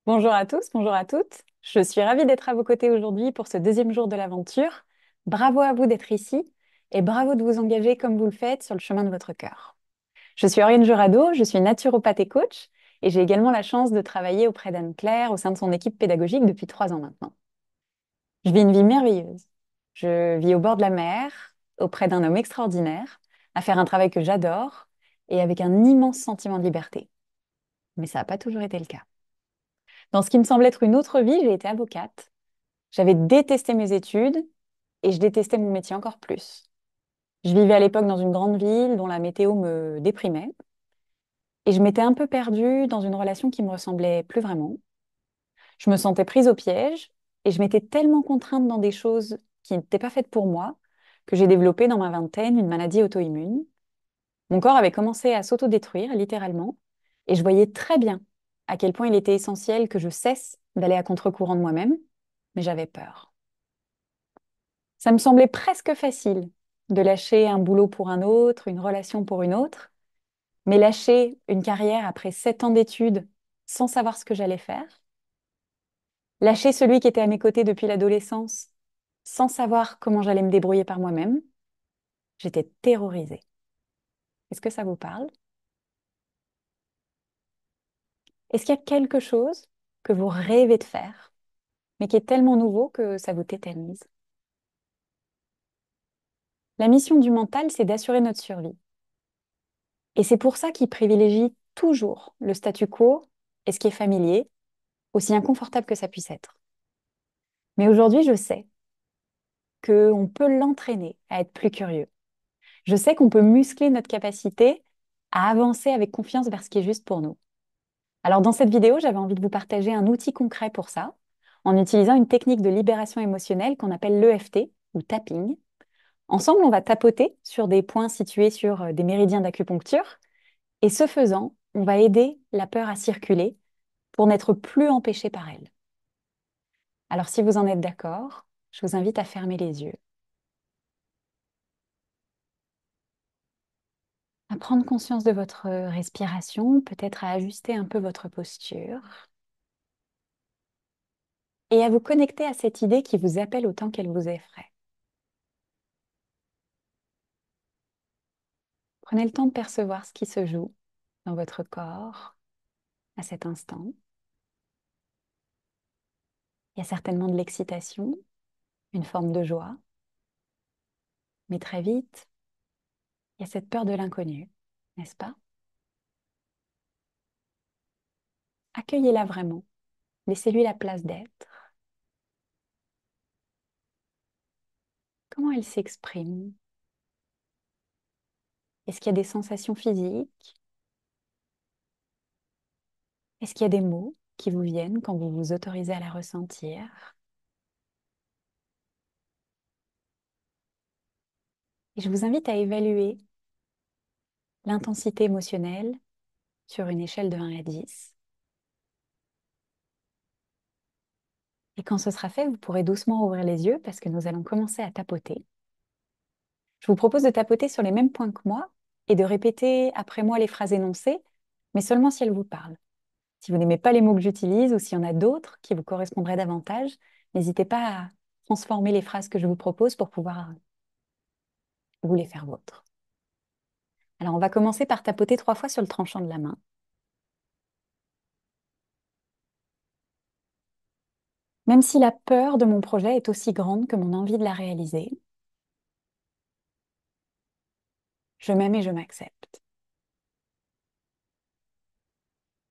Bonjour à tous, bonjour à toutes. Je suis ravie d'être à vos côtés aujourd'hui pour ce deuxième jour de l'aventure. Bravo à vous d'être ici et bravo de vous engager comme vous le faites sur le chemin de votre cœur. Je suis Oriane Jurado, je suis naturopathe et coach et j'ai également la chance de travailler auprès d'Anne-Claire au sein de son équipe pédagogique depuis 3 ans maintenant. Je vis une vie merveilleuse. Je vis au bord de la mer, auprès d'un homme extraordinaire, à faire un travail que j'adore et avec un immense sentiment de liberté. Mais ça n'a pas toujours été le cas. Dans ce qui me semble être une autre vie, j'ai été avocate. J'avais détesté mes études et je détestais mon métier encore plus. Je vivais à l'époque dans une grande ville dont la météo me déprimait et je m'étais un peu perdue dans une relation qui me ressemblait plus vraiment. Je me sentais prise au piège et je m'étais tellement contrainte dans des choses qui n'étaient pas faites pour moi que j'ai développé dans ma vingtaine une maladie auto-immune. Mon corps avait commencé à s'autodétruire littéralement et je voyais très bien à quel point il était essentiel que je cesse d'aller à contre-courant de moi-même, mais j'avais peur. Ça me semblait presque facile de lâcher un boulot pour un autre, une relation pour une autre, mais lâcher une carrière après 7 ans d'études sans savoir ce que j'allais faire, lâcher celui qui était à mes côtés depuis l'adolescence sans savoir comment j'allais me débrouiller par moi-même, j'étais terrorisée. Est-ce que ça vous parle? Est-ce qu'il y a quelque chose que vous rêvez de faire, mais qui est tellement nouveau que ça vous tétanise? La mission du mental, c'est d'assurer notre survie. Et c'est pour ça qu'il privilégie toujours le statu quo et ce qui est familier, aussi inconfortable que ça puisse être. Mais aujourd'hui, je sais qu'on peut l'entraîner à être plus curieux. Je sais qu'on peut muscler notre capacité à avancer avec confiance vers ce qui est juste pour nous. Alors dans cette vidéo, j'avais envie de vous partager un outil concret pour ça, en utilisant une technique de libération émotionnelle qu'on appelle l'EFT ou tapping. Ensemble, on va tapoter sur des points situés sur des méridiens d'acupuncture, et ce faisant, on va aider la peur à circuler pour n'être plus empêché par elle. Alors si vous en êtes d'accord, je vous invite à fermer les yeux, à prendre conscience de votre respiration, peut-être à ajuster un peu votre posture et à vous connecter à cette idée qui vous appelle autant qu'elle vous effraie. Prenez le temps de percevoir ce qui se joue dans votre corps à cet instant. Il y a certainement de l'excitation, une forme de joie, mais très vite, il y a cette peur de l'inconnu, n'est-ce pas? Accueillez-la vraiment, laissez-lui la place d'être. Comment elle s'exprime? Est-ce qu'il y a des sensations physiques? Est-ce qu'il y a des mots qui vous viennent quand vous vous autorisez à la ressentir? Et je vous invite à évaluer l'intensité émotionnelle sur une échelle de 1 à 10. Et quand ce sera fait, vous pourrez doucement ouvrir les yeux parce que nous allons commencer à tapoter. Je vous propose de tapoter sur les mêmes points que moi et de répéter après moi les phrases énoncées, mais seulement si elles vous parlent. Si vous n'aimez pas les mots que j'utilise ou s'il y en a d'autres qui vous correspondraient davantage, n'hésitez pas à transformer les phrases que je vous propose pour pouvoir vous les faire vôtres. Alors, on va commencer par tapoter 3 fois sur le tranchant de la main. Même si la peur de mon projet est aussi grande que mon envie de la réaliser, je m'aime et je m'accepte.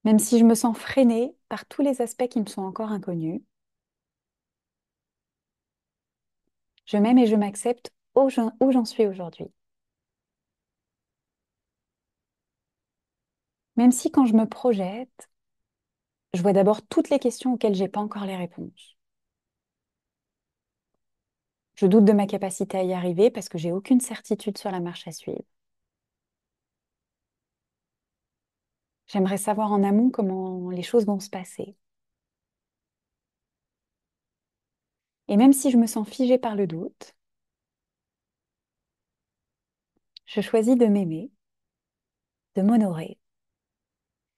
Même si je me sens freinée par tous les aspects qui me sont encore inconnus, je m'aime et je m'accepte où j'en suis aujourd'hui. Même si quand je me projette, je vois d'abord toutes les questions auxquelles j'ai pas encore les réponses. Je doute de ma capacité à y arriver parce que j'ai aucune certitude sur la marche à suivre. J'aimerais savoir en amont comment les choses vont se passer. Et même si je me sens figée par le doute, je choisis de m'aimer, de m'honorer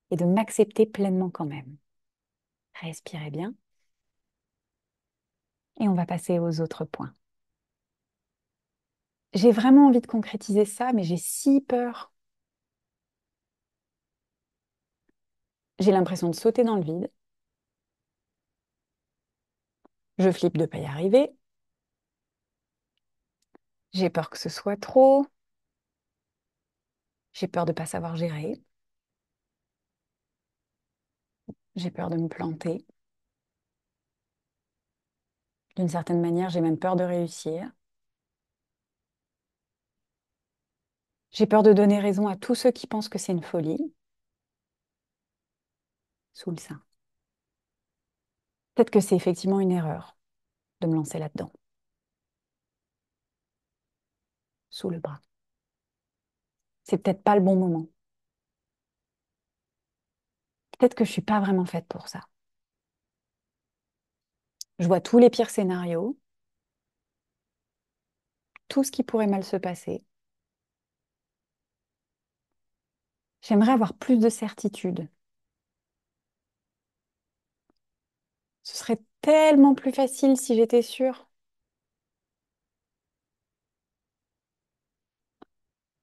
et de m'accepter pleinement quand même. Respirez bien. Et on va passer aux autres points. J'ai vraiment envie de concrétiser ça, mais j'ai si peur. J'ai l'impression de sauter dans le vide. Je flippe de ne pas y arriver. J'ai peur que ce soit trop. J'ai peur de ne pas savoir gérer. J'ai peur de me planter. D'une certaine manière, j'ai même peur de réussir. J'ai peur de donner raison à tous ceux qui pensent que c'est une folie. Sous le sein. Peut-être que c'est effectivement une erreur de me lancer là-dedans. Sous le bras. C'est peut-être pas le bon moment. Peut-être que je suis pas vraiment faite pour ça. Je vois tous les pires scénarios, tout ce qui pourrait mal se passer. J'aimerais avoir plus de certitude. Ce serait tellement plus facile si j'étais sûre.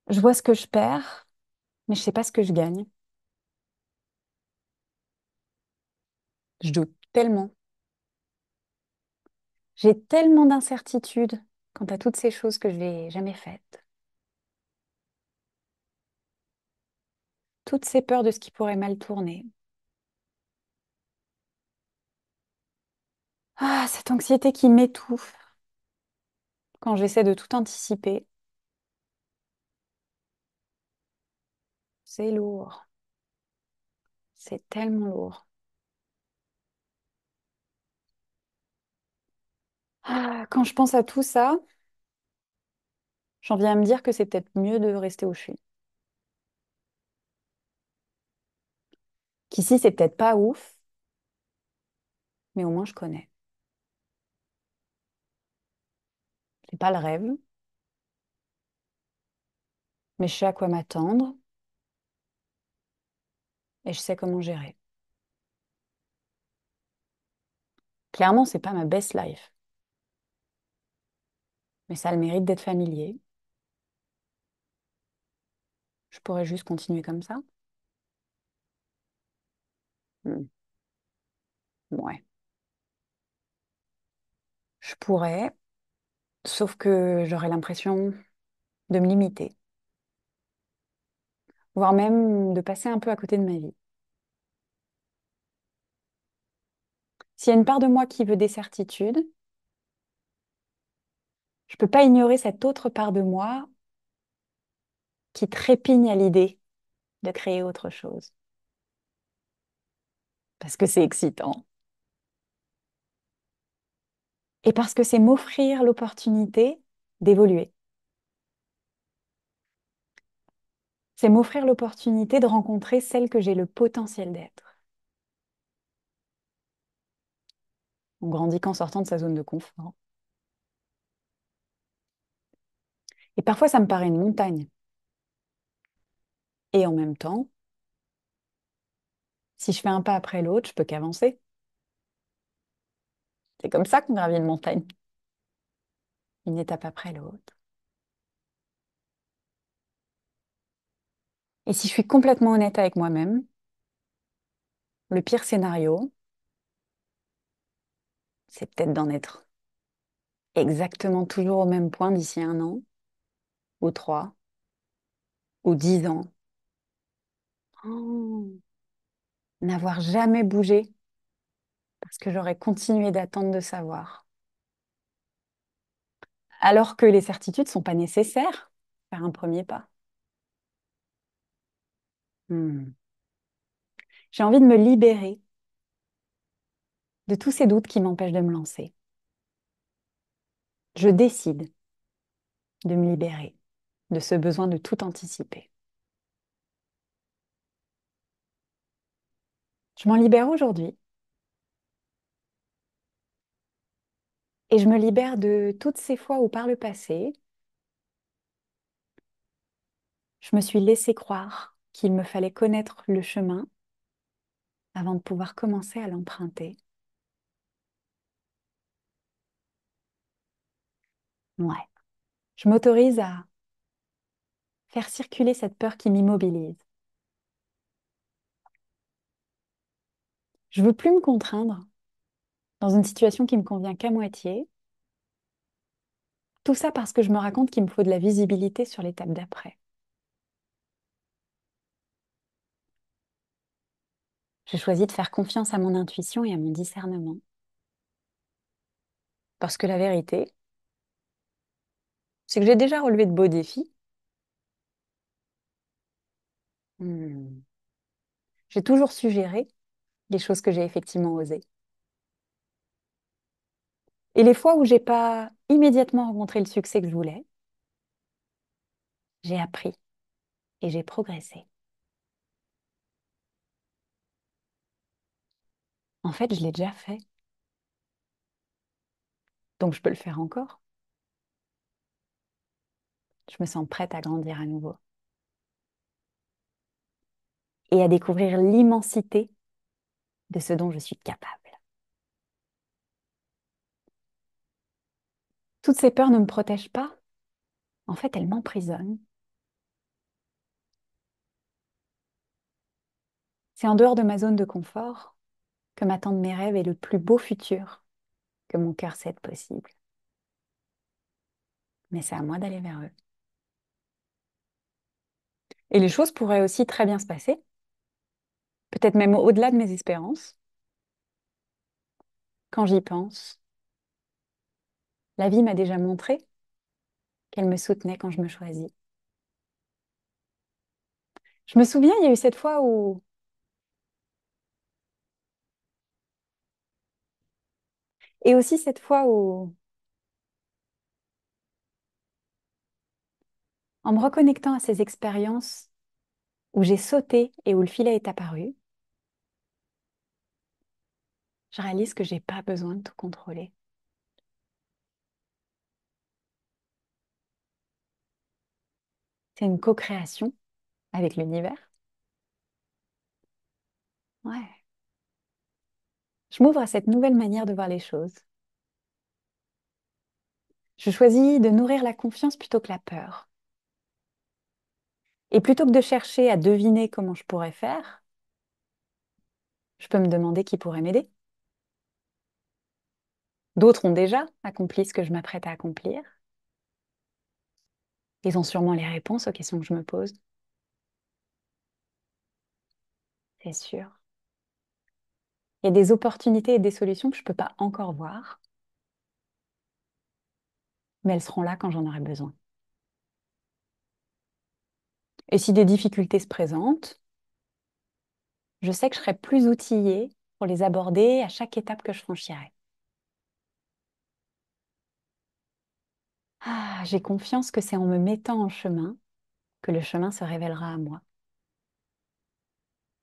Je vois ce que je perds, mais je sais pas ce que je gagne. Je doute tellement. J'ai tellement d'incertitudes quant à toutes ces choses que je n'ai jamais faites. Toutes ces peurs de ce qui pourrait mal tourner. Ah, cette anxiété qui m'étouffe quand j'essaie de tout anticiper. C'est lourd. C'est tellement lourd. Ah, quand je pense à tout ça, j'en viens à me dire que c'est peut-être mieux de rester où je suis. Qu'ici, c'est peut-être pas ouf, mais au moins je connais. C'est pas le rêve, mais je sais à quoi m'attendre et je sais comment gérer. Clairement, c'est pas ma best life, mais ça a le mérite d'être familier. Je pourrais juste continuer comme ça. Hmm, ouais, je pourrais, sauf que j'aurais l'impression de me limiter, voire même de passer un peu à côté de ma vie. S'il y a une part de moi qui veut des certitudes, je peux pas ignorer cette autre part de moi qui trépigne à l'idée de créer autre chose, parce que c'est excitant. Et parce que c'est m'offrir l'opportunité d'évoluer. C'est m'offrir l'opportunité de rencontrer celle que j'ai le potentiel d'être. On grandit qu'en sortant de sa zone de confort. Et parfois, ça me paraît une montagne. Et en même temps, si je fais un pas après l'autre, je peux qu'avancer. C'est comme ça qu'on gravit une montagne, une étape après l'autre. Et si je suis complètement honnête avec moi-même, le pire scénario, c'est peut-être d'en être exactement toujours au même point d'ici 1 an, ou 3, ou 10 ans. Oh, n'avoir jamais bougé parce que j'aurais continué d'attendre de savoir. Alors que les certitudes ne sont pas nécessaires pour faire un premier pas. Hmm. J'ai envie de me libérer de tous ces doutes qui m'empêchent de me lancer. Je décide de me libérer de ce besoin de tout anticiper. Je m'en libère aujourd'hui et je me libère de toutes ces fois où par le passé, je me suis laissé croire qu'il me fallait connaître le chemin avant de pouvoir commencer à l'emprunter. Ouais, je m'autorise à faire circuler cette peur qui m'immobilise. Je veux plus me contraindre dans une situation qui me convient qu'à moitié. Tout ça parce que je me raconte qu'il me faut de la visibilité sur l'étape d'après. J'ai choisi de faire confiance à mon intuition et à mon discernement. Parce que la vérité, c'est que j'ai déjà relevé de beaux défis. Hmm. J'ai toujours suggéré les choses que j'ai effectivement osées. Et les fois où j'ai pas immédiatement rencontré le succès que je voulais, j'ai appris et j'ai progressé. En fait, je l'ai déjà fait, donc je peux le faire encore. Je me sens prête à grandir à nouveau et à découvrir l'immensité de ce dont je suis capable. Toutes ces peurs ne me protègent pas. En fait, elles m'emprisonnent. C'est en dehors de ma zone de confort que m'attendent mes rêves et le plus beau futur que mon cœur sait être possible. Mais c'est à moi d'aller vers eux. Et les choses pourraient aussi très bien se passer, peut-être même au-delà de mes espérances. Quand j'y pense, la vie m'a déjà montré qu'elle me soutenait quand je me choisis. Je me souviens, il y a eu cette fois où... Et aussi cette fois où, en me reconnectant à ces expériences où j'ai sauté et où le filet est apparu, je réalise que j'ai pas besoin de tout contrôler. C'est une co-création avec l'univers. Ouais. Je m'ouvre à cette nouvelle manière de voir les choses. Je choisis de nourrir la confiance plutôt que la peur. Et plutôt que de chercher à deviner comment je pourrais faire, je peux me demander qui pourrait m'aider. D'autres ont déjà accompli ce que je m'apprête à accomplir. Ils ont sûrement les réponses aux questions que je me pose, c'est sûr. Il y a des opportunités et des solutions que je ne peux pas encore voir, mais elles seront là quand j'en aurai besoin. Et si des difficultés se présentent, je sais que je serai plus outillée pour les aborder à chaque étape que je franchirai. Ah, j'ai confiance que c'est en me mettant en chemin que le chemin se révélera à moi.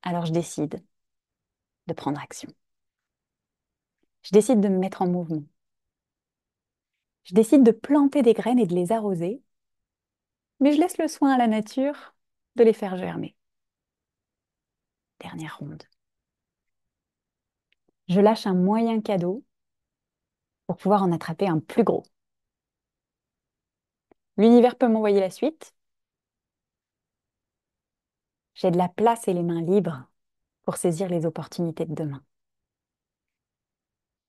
Alors je décide de prendre action. Je décide de me mettre en mouvement. Je décide de planter des graines et de les arroser, mais je laisse le soin à la nature de les faire germer. Dernière ronde. Je lâche un moyen cadeau pour pouvoir en attraper un plus gros. L'univers peut m'envoyer la suite. J'ai de la place et les mains libres pour saisir les opportunités de demain.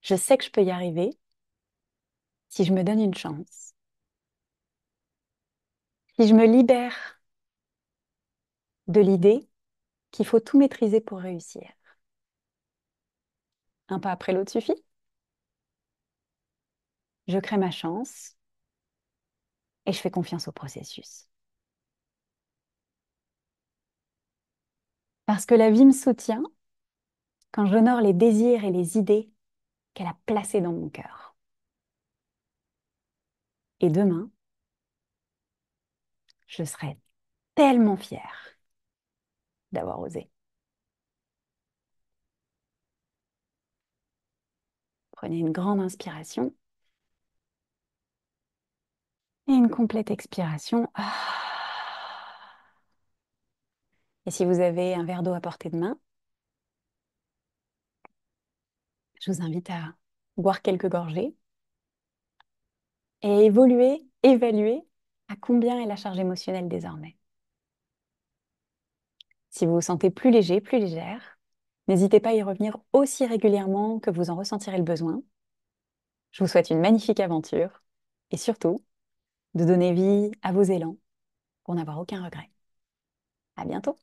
Je sais que je peux y arriver si je me donne une chance, si je me libère de l'idée qu'il faut tout maîtriser pour réussir. Un pas après l'autre suffit. Je crée ma chance et je fais confiance au processus. Parce que la vie me soutient quand j'honore les désirs et les idées qu'elle a placés dans mon cœur. Et demain, je serai tellement fière d'avoir osé. Prenez une grande inspiration et une complète expiration. Ah. Et si vous avez un verre d'eau à portée de main, Je vous invite à boire quelques gorgées et évaluer à combien est la charge émotionnelle désormais. Si vous vous sentez plus léger, plus légère, n'hésitez pas à y revenir aussi régulièrement que vous en ressentirez le besoin. Je vous souhaite une magnifique aventure et surtout de donner vie à vos élans pour n'avoir aucun regret. À bientôt!